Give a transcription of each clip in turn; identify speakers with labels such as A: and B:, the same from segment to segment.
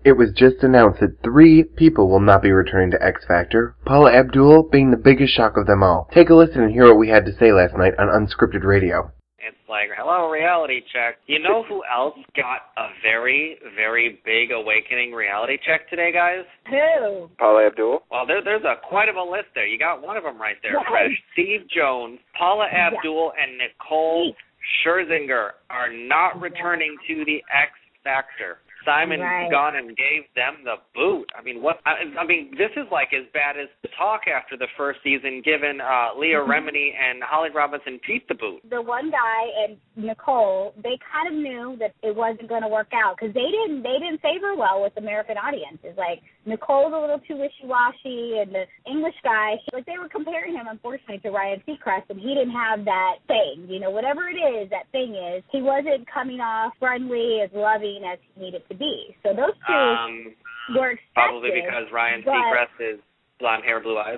A: It was just announced that 3 people will not be returning to X Factor, Paula Abdul being the biggest shock of them all. Take a listen and hear what we had to say last night on Unscripted Radio.
B: It's like, hello, reality check. You know who else got a very, very big awakening reality check today, guys?
C: Who?
D: Paula Abdul.
B: Well, there's quite of a list there. You got one of them right there,
C: Yes.
B: Fresh. Steve Jones, Paula Abdul, and Nicole Scherzinger are not returning to the X Factor. Simon gone and gave them the boot. I mean, this is like as bad as the talk after the first season, given Leah Remini and Holly Robinson Pete the boot.
C: The one guy and Nicole, they kind of knew that it wasn't going to work out because they didn't favor well with American audiences. Like Nicole's a little too wishy-washy, and the English guy, they were comparing him, unfortunately, to Ryan Seacrest, and he didn't have that thing. You know, whatever it is, that thing is, he wasn't coming off friendly, as loving as he needed to be. So those two were expected.
B: Probably because Ryan Seacrest is blonde hair, blue eyes.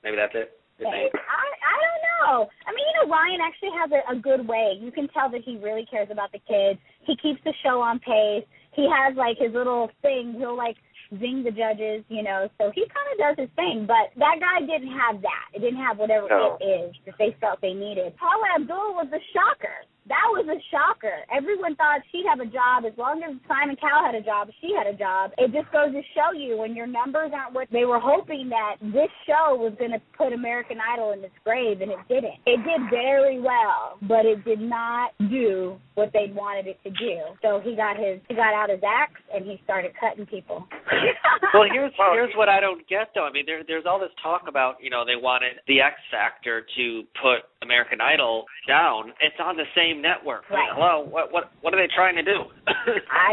B: Maybe that's it.
C: I don't know. I mean, Ryan actually has a good way. You can tell that he really cares about the kids. He keeps the show on pace. He has, like, his little thing. He'll, like, zing the judges, you know. So he kind of does his thing. But that guy didn't have that. It didn't have whatever it is that they felt they needed. Paula Abdul was a shocker. That was a shocker. Everyone thought she'd have a job. As long as Simon Cowell had a job, she had a job. It just goes to show you when your numbers aren't what they were hoping, that this show was going to put American Idol in its grave, and it didn't. It did very well, but it did not do what they wanted it to do. So he got out his axe and he started cutting people.
B: Well, here's what I don't get though. I mean, there's all this talk about, you know, they wanted the X Factor to put American Idol down. It's on the same network.
C: Right.
B: Hello, what are they trying to do?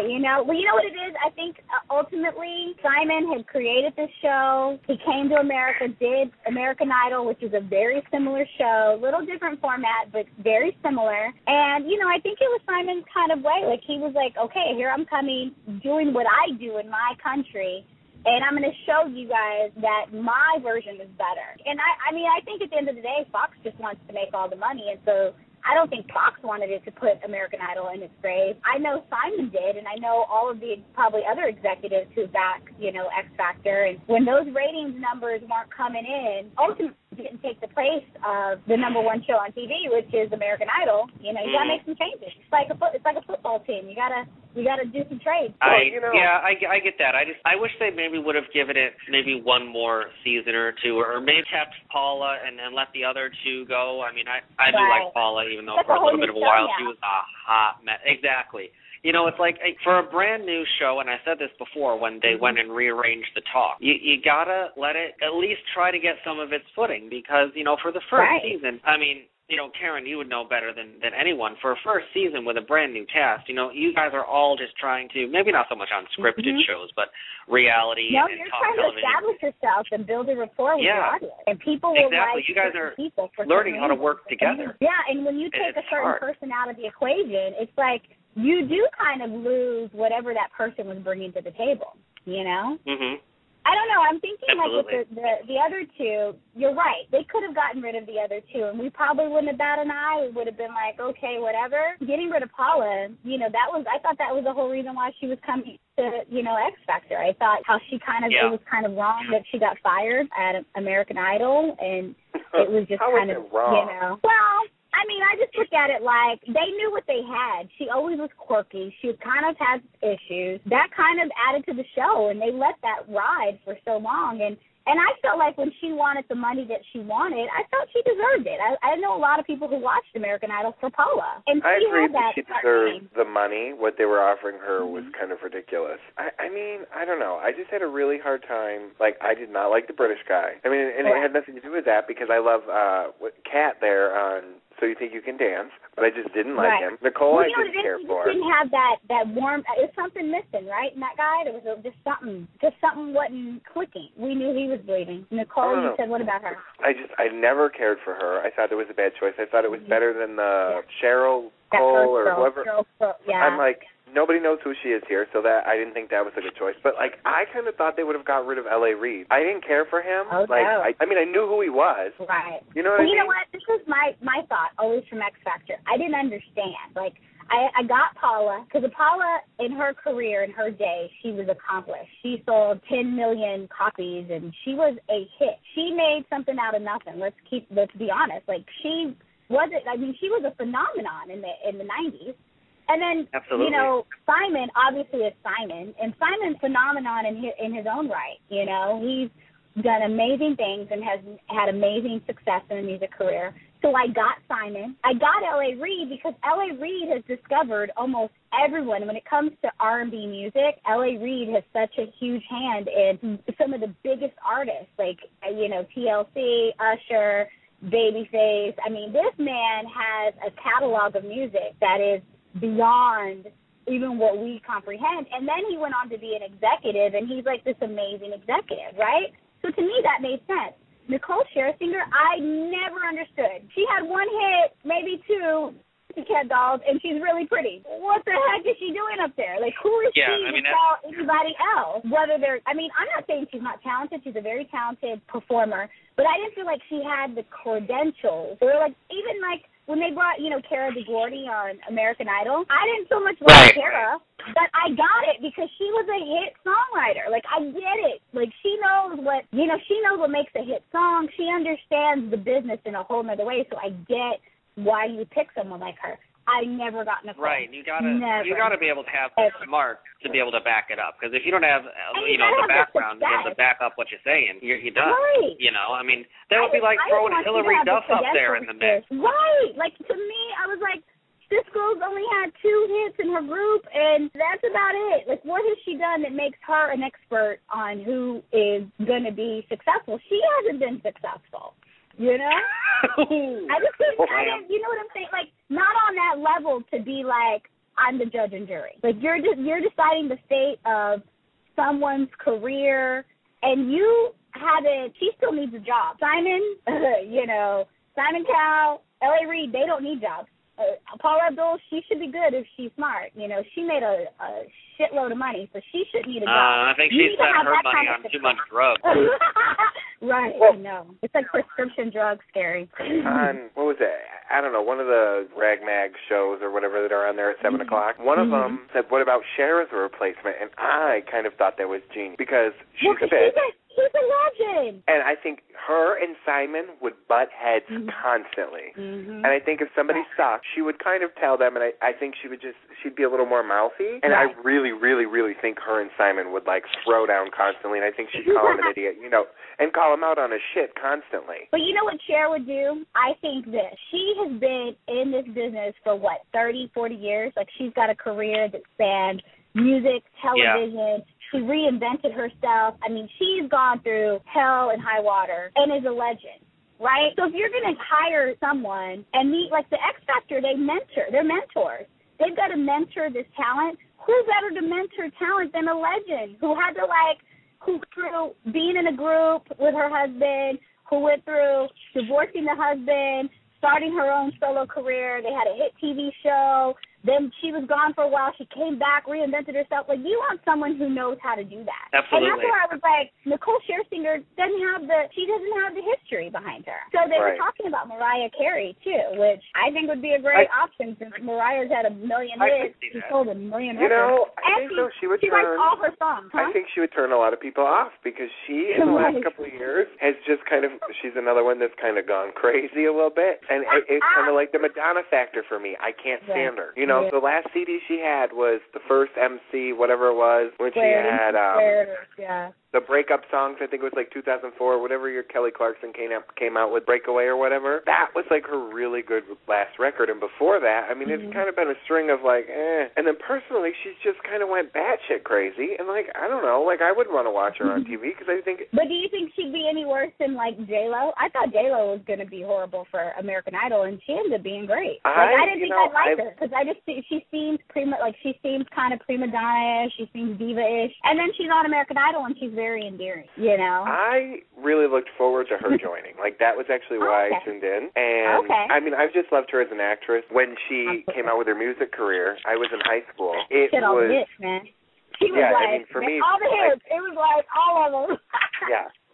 C: You know what it is? I think ultimately Simon had created this show. He came to America, did American Idol, which is a very similar show, little different format, but very similar. And, you know, I think it was Simon's kind of way. Like, he was like, okay, here I'm coming, doing what I do in my country, and I'm going to show you guys that my version is better. And I mean, I think at the end of the day, Fox just wants to make all the money, and so I don't think Fox wanted it to put American Idol in its grave. I know Simon did, and I know all of the probably other executives who back, you know, X Factor. And when those ratings numbers weren't coming in, ultimately didn't take the place of the number one show on TV, which is American Idol. You know, you gotta make some changes. It's like a football team. You gotta do some trades.
B: Yeah, I get that. I wish they maybe would have given it maybe one more season or two, or maybe kept Paula and let the other two go. I mean, I do like Paula, even though for a little bit of a while she was a hot mess. Exactly. You know, it's like for a brand new show, and I said this before when they went and rearranged the talk, you gotta let it at least try to get some of its footing, because, you know, for the first season, I mean, you know, Karen, you would know better than anyone. For a first season with a brand new cast, you know, you guys are all just trying to, maybe not so much on scripted shows, but reality and talk television.
C: You're trying to establish yourself and build a rapport with your audience. And people will like
B: you guys are
C: people for
B: learning how to work together.
C: Yeah, and when you take a certain person out of the equation, it's like you do kind of lose whatever that person was bringing to the table, you know? Mm-hmm. I don't know. I'm thinking like with the other two, you're right. They could have gotten rid of the other two, and we probably wouldn't have batted an eye. We would have been like, okay, whatever. Getting rid of Paula, you know, I thought that was the whole reason why she was coming to, you know, X Factor. I thought how she it was kind of wrong that she got fired at American Idol, and it was just kind of, you know. Well, I mean, I just look at it like they knew what they had. She always was quirky. She kind of had issues. That kind of added to the show, and they let that ride for so long. And I felt like when she wanted the money that she wanted, I felt she deserved it. I know a lot of people who watched American Idol for Paula. And
D: I agree that she deserved the money. What they were offering her was kind of ridiculous. I mean, I don't know. I just had a really hard time. Like, I did not like the British guy. I mean, and it had nothing to do with that, because I love Kat there on So You Think You Can Dance, but I just didn't like him. Nicole, I didn't care for.
C: He didn't have that warm. There's something missing, right? In that guy, there was just something wasn't clicking. We knew he was bleeding. Nicole, you said, what about her?
D: I never cared for her. I thought it was a bad choice. I thought it was better than the Cheryl Cole or whoever. I'm like, nobody knows who she is here, so that I didn't think that was a good choice. But, like, I kind of thought they would have got rid of L.A. Reid. I didn't care for him.
C: Oh,
D: like,
C: no.
D: I mean, I knew who he was.
C: Right.
D: You know what I mean?
C: You know what? This was my thought always from X Factor. I didn't understand. Like, I got Paula, because Paula, in her career, in her day, she was accomplished. She sold 10 million copies, and she was a hit. She made something out of nothing. Let's be honest. Like, she was a phenomenon in the 90s. And then,
B: Absolutely.
C: you know, Simon obviously is Simon, and Simon's a phenomenon in his own right. You know, he's done amazing things and has had amazing success in the music career. So I got Simon. I got L.A. Reid because L.A. Reid has discovered almost everyone. When it comes to R&B music, L.A. Reid has such a huge hand in some of the biggest artists, like, you know, TLC, Usher, Babyface. I mean, this man has a catalog of music that is beyond even what we comprehend. And then he went on to be an executive, and he's like this amazing executive, right? So to me, that made sense. Nicole Scherzinger, I never understood. She had one hit, maybe two, Cat Dolls, and she's really pretty. What the heck is she doing up there? Like, who is she to tell anybody else? Whether they're, I mean, I'm not saying she's not talented. She's a very talented performer, but I didn't feel like she had the credentials. Or, like, even, like, when they brought, you know, Cara DeGuardi on American Idol, I didn't so much like Cara, but I got it because she was a hit songwriter. Like, I get it. Like, she knows what, you know, she knows what makes a hit song. She understands the business in a whole nother way, so I get why you pick someone like her. I never got Nicole.
B: Right. You gotta be able to have the smarts to be able to back it up. Because if you don't have, you know, the background to be able to back up what you're saying, you're done.
C: Right.
B: You know, I mean, that would be like throwing Hillary Duff up there in the mix.
C: Right. Like, to me, I was like, this girl's only had 2 hits in her group, and that's about it. Like, what has she done that makes her an expert on who is going to be successful? She hasn't been successful. You know? I just couldn't, you know what I'm saying? Like, not on that level to be like, I'm the judge and jury. Like, you're deciding the fate of someone's career, and you haven't, she still needs a job. Simon, you know, Simon Cowell, L.A. Reid, they don't need jobs. Paula Abdul, she should be good if she's smart. You know, she made a shitload of money, so she shouldn't need a job.
B: I think she spent her money on too much drugs.
C: Right, I know. It's like prescription drugs, scary.
D: On, what was it? I don't know, one of the Rag Mag shows or whatever that are on there at 7 o'clock, one of them said, what about Cher as a replacement? And I kind of thought that was genius because she's a bitch.
C: He's a legend.
D: And I think her and Simon would butt heads constantly. And I think if somebody sucked, she would kind of tell them, and I think she'd be a little more mouthy. And I really, really, really think her and Simon would, like, throw down constantly, and I think she'd call him an idiot, you know, and call him out on his shit constantly.
C: But you know what Cher would do? I think this. She has been in this business for, 30, 40 years? Like, she's got a career that spanned music, television. She reinvented herself. I mean, she's gone through hell and high water and is a legend, right? So if you're going to hire someone and meet, like the XFactor, they're mentors. They've got to mentor this talent. Who better to mentor talent than a legend who had to, who through being in a group with her husband, who went through divorcing the husband, starting her own solo career. They had a hit TV show. Then she was gone for a while. She came back, reinvented herself. Like, you want someone who knows how to do that.
B: Absolutely.
C: And that's where I was like, Nicole Scherzinger doesn't have the history behind her. So they were talking about Mariah Carey, too, which I think would be a great option since Mariah's had a million hits. She sold a million records.
D: You know, I think so. She writes
C: all her songs.
D: I think she would turn a lot of people off because she, in the last couple of years, has just kind of, she's another one that's kind of gone crazy a little bit. And it's kind of like the Madonna factor for me. I can't stand her. You know, the last CD she had was the first MC, whatever it was, when she had the breakup songs. I think it was like 2004, whatever year Kelly Clarkson came out with Breakaway or whatever. That was like her really good last record. And before that, I mean, it's kind of been a string of like, And then personally, she's just kind of went batshit crazy. And like, I don't know, like I would want to watch her on TV because I think.
C: But do you think she'd be any worse than like J-Lo? I thought J-Lo was going to be horrible for American Idol, and she ended up being great. I didn't think I'd like her because I just she seems kind of prima donna-ish. She seems diva-ish, and then she's on American Idol and she's very endearing. You know.
D: I really looked forward to her joining. Like that was actually why I tuned in. And I mean, I've just loved her as an actress. When she came out with her music career, I was in high school. It
C: was all the hits, man. She was
D: I mean, for me,
C: all the hits. It was like all of them.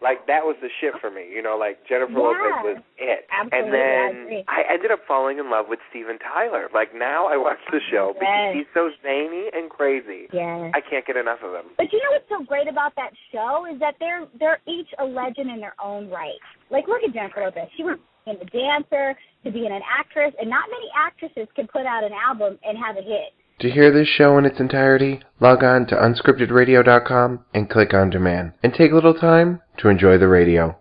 D: Like, that was the shit for me. You know, like, Jennifer Lopez was it.
C: Absolutely,
D: and then I ended up falling in love with Steven Tyler. Like, now I watch the show because he's so zany and crazy.
C: Yes.
D: I can't get enough of him.
C: But you know what's so great about that show is that they're each a legend in their own right. Like, look at Jennifer Lopez. She went from being a dancer to being an actress, and not many actresses can put out an album and have a hit.
A: To hear this show in its entirety, log on to unscriptedradio.com and click on demand. And take a little time to enjoy the radio.